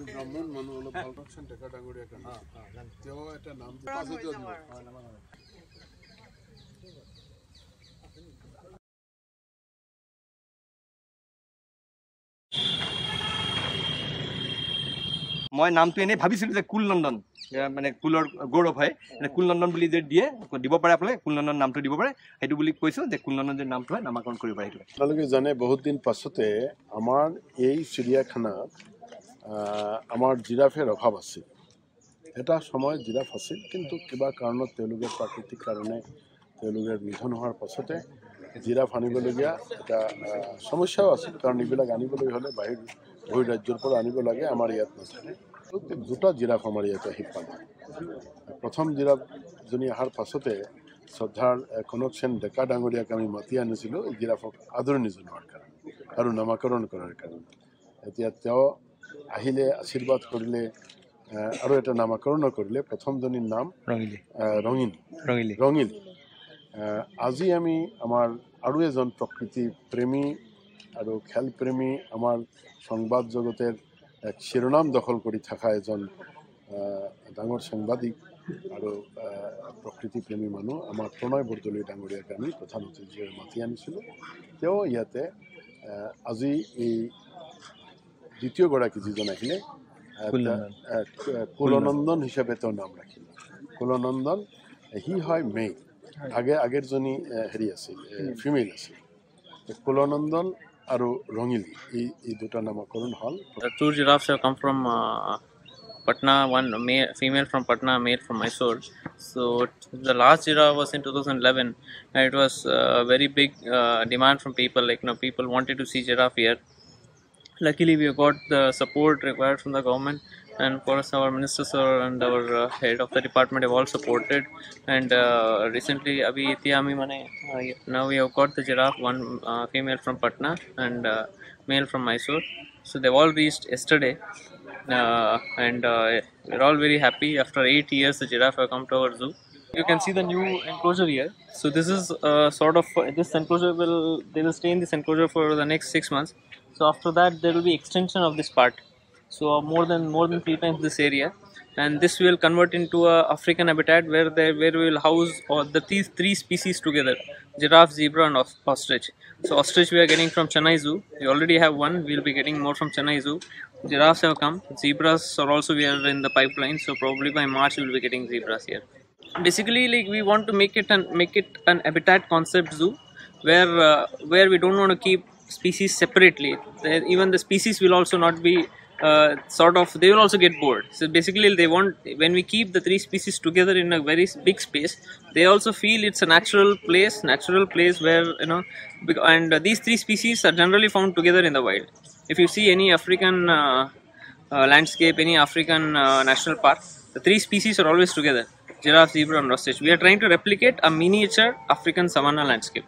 ব্ৰাহ্মণ মানুহ অলপ ভাল পাকচোন ডেকা ডাঙৰীয়া কাৰণে তেওঁ এটা নাম মই নামটো এনেই ভাবিছিলোঁ যে কুল নন্দন মানে কুলৰ গৌৰৱ হয় মানে কুল নন্দন বুলি যে দিয়ে দিব পাৰে আপোনালোকে কুল নন্দন নামটো দিব পাৰে সেইটো বুলি কৈছোঁ যে কুল নন্দন যে নামটো হয় নামাকৰণ কৰিব পাৰে সেইটো আপোনালোকে জানে বহুত দিন পাছতে আমাৰ এই চিৰিয়াখানাত আমাৰ জিৰাফেৰ অভাৱ আছিল এটা সময়ত জিৰাফ আছিল কিন্তু কিবা কাৰণত তেওঁলোকে প্ৰাকৃতিক কাৰণে তেওঁলোকে নিধন হোৱাৰ পাছতে জিৰাফ আনিবলগীয়া এটা সমস্যাও আছিল কাৰণ এইবিলাক আনিবলৈ হ'লে বাহিৰ ৰাজ্যৰ পৰা আনিব লাগে আমাৰ ইয়াত নাথাকে দুটা জিৰাফ আমাৰ ইয়াতে আহি পালে প্ৰথম জিৰাফজনী অহাৰ পাছতে শ্ৰদ্ধাৰ কনক সেন ডেকা ডাঙৰীয়াক আমি মাতি আনিছিলোঁ জিৰাফক আদৰণি জনোৱাৰ কাৰণে আৰু নামাকৰণ কৰাৰ কাৰণে এতিয়া তেওঁ আহিলে আশীৰ্বাদ কৰিলে আৰু এটা নামাকৰণ কৰিলে প্ৰথমজনীৰ নাম ৰঙিলী আজি আমি আমাৰ আৰু এজন প্ৰকৃতি প্ৰেমী আৰু খেলপ্ৰেমী আমাৰ সংবাদ জগতেৰ এক শিৰোনাম দখল কৰে থাকা এজন ডাঙৰ সাংবাদিক আৰ প্ৰকৃতিপ্ৰেমী মানুষ আমাৰ প্ৰণয় বৰদলৈ ডাঙৰীয়াকে আমি প্ৰধান অতিথি মাতি আনিছিলোঁ তেওঁ ইয়াতে আজি এই দ্বিতীয়গৰাকী যিজন আহিলে কুলনন্দন হিচাপে তেওঁ নাম ৰাখিলে কুলনন্দন হি হয় মেইল আগেৰজনী হেৰি আছিল ফিমেল আছিল কুলনন্দন Aru Rongili, this duta namakarun hall. The two giraffes have come from Patna, one female from Patna, male from Mysore. So the last giraffe was in 2011 and it was very big demand from people, like people wanted to see giraffe here. Luckily we got the support required from the government, and of course our minister sir and our head of the department have all supported, and recently now we have got the giraffe, one female from Patna and male from Mysore. So they've all reached yesterday, and we're all very happy. After 8 years the giraffe have come to our zoo. You can see the new enclosure here. So this is this enclosure they will stay in this enclosure for the next 6 months. So after that there will be extension of this part, so more than 3 times this area, and this will convert into a African habitat where we will house these 3 species together: giraffe, zebra and ostrich. So ostrich we are getting from Chennai Zoo. We already have one, we will be getting more from Chennai Zoo. Giraffes have come, zebras are also we are in the pipeline, so probably by March we will be getting zebras here. Basically, like, we want to make it an habitat concept zoo where we don't want to keep species separately. Even the species will also not be they will also get bored. So basically they want, when we keep the 3 species together in a very big space, they also feel it's a natural place where and these 3 species are generally found together in the wild. If you see any African landscape, any African national park, the 3 species are always together: giraffe, zebra and ostrich. We are trying to replicate a miniature African savanna landscape.